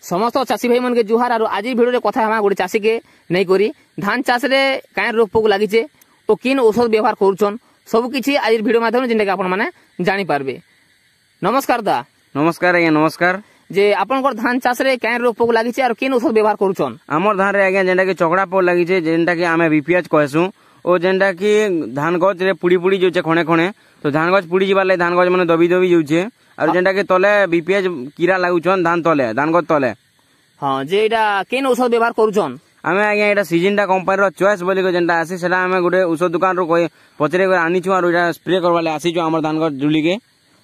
समस्त चाषी भाई मन के जुहार। और आज भिडियो कथा हम गोटे चाषी के नहीं करी धान चाष रे काए रोग पोक लगी और किन औषध व्यवहार करुछन सबकि आज भिडियो माध्यम जिनका आपण मैंने जानी पारबे। नमस्कार दा। नमस्कार आज्ञा नमस्कार। जे आपनकर धान चाष रे काए रोग पोक लगी और किन औषध व्यवहार करुछन? आमर धान रे आज्ञा जेंटा कि चकड़ा पोक लगी जेंटा कि आमे बीपीएच कहसु और जेंटा कि धान गछ रे पुड़ी पुड़ी जोचे खणे खणे तो धान गछ पुड़ी जीवार धान गछ माने दबी दबी जोचे और जेंटा कि तले बीपीएच कीड़ा लागुछन धान तले धान गछ तले। हां जे एटा केन औषध व्यवहार करुछन? आमे आज्ञा एटा सिजिनटा कंपनी रो चॉइस बोली को जेंटा आसी सेटा आमे गुटे औषध दुकान रो पचरे आनीछु और एटा स्प्रे करवाले आसीछु हमर धान गछ जुली के।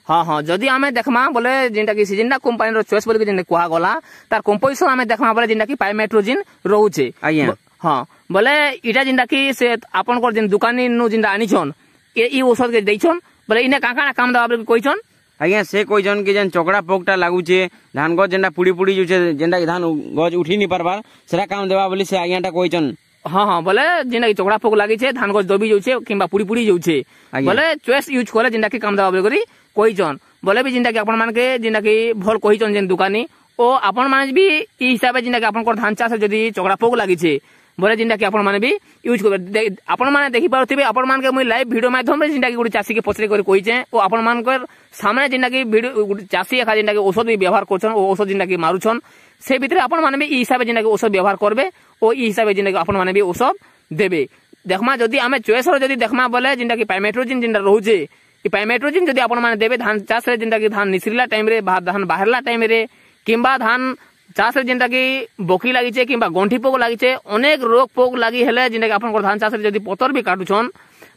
हाँ हाँ जदि आमे देखमा बोले जेंटा कि सिजिनटा कंपनी रो चॉइस बोली के जेंटा कुहा गला तार कंपोजिशन आमे देखमा बोले जेंटा कि पाइमेट्रोजिन रहउचे। आज्ञा हाँ बोले इटा जेंटा कि से आपनकर जेन दुकानी नु जेंटा आनीछन ई औषध के दैछन बोले इने काका काम दवा बोले कहिछन? आज्ञा से कहिछन कि जेन चकड़ा पोकटा लागुचे धान गछ जेंटा पुड़ी पुड़ी जोचे जेंटा कि धान गछ उठी नि पारबार सेरा काम देबा बोली से आज्ञाटा कहिछन। हाँ हाँ बोले जेंटा कि चकड़ा पोक लागी छे धान गछ दबी जोचे किंबा पुड़ी पुड़ी जोचे बोले चॉइस यूज करे जेंटा कि काम दवा बोले करी कहिछन। बोले भी जेंटा कि आपण मान के जेंटा कि भल कहिछन जेन दुकानी ओ आपण मान भी ई हिसाब जेंटा कि आपनकर धान चाष जदी चकड़ा पोक लागी छे बोले जेंटा कि आपण माने भी यूज कर आपण माने देखि पारथिबे आपण मान के मुई लाइव वीडियो माध्यम रे जेंटा कि गुडी चासी के पचरे करी कहिचे ओ आपण मान कर सामने जेंटा कि वीडियो गुडी चासी एखा जेंटा कि औषध भी व्यवहार करछन ओ औषध जेंटा कि मारुछन से भितरे आपण माने भी ई हिसाब जेंटा कि औषध व्यवहार करबे ओ ई हिसाब जेंटा कि आपण माने भी औषध देबे। देखमा जदी आमे चॉइस रो जदी देखमा बोले जेंटा कि पाइमेट्रोजिन जेंटा रहउचे ई पाइमेट्रोजिन जदी आपण माने देबे धान चाष रे जेंटा कि धान निसरिला टाइम रे धान बाहरला टाइम रे किंबा धान चाष जेंटा कि बोकी लगी किंबा गंठी पोक लगी अनेक रोग पोक लगी हेले जेंटा कि आपन धान चाष जदी पतर भी काटुछन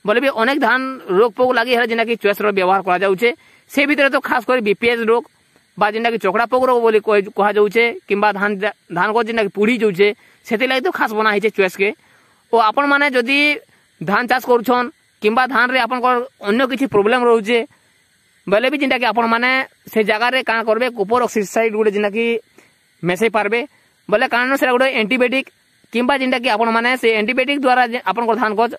बोले भी अनेक धान रोग पोक लगी हेले जेंटा कि चॉइस रो व्यवहार करा जाउचे से भीतर तो खास कर बीपीएच रोग बा जेंटा कि चकड़ा पोक रोग बोली कहा जाउचे किंबा धान धान को जेंटा कि पुड़ी जाउचे सेति लागि तो खास बना हिचे चॉइस के। ओ आपन माने जदी धान चाष करूछन किंबा धान रे आपन अन्य किछि प्रॉब्लम रहउचे बोले भी जेंटा कि आपन माने से जगह रे का करबे कोपर ऑक्सीसाइड गुडे जेंटा कि मेसै पारबे बोले कारण से गोटे एंटीबायोटिक किंबा जेंटा कि आपण माने से एंटीबायोटिक द्वारा आपण धान गछ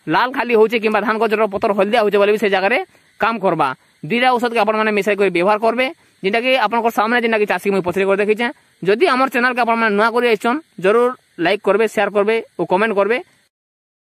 लाल खाली होचे किंबा धान गछ रो पतर हलदिया होचे बोले भी से जगह रे काम करबा दुईटा औषध के आपण माने मेसै कर व्यवहार करबे जेंटा कि आपण सामने जेंटा कि चासी मुई पचरे कर देखिछे। जदि हमर चैनल के आपण माने नुआ करी आइछन जरूर लाइक करबे शेयर करबे और कमेंट करबे।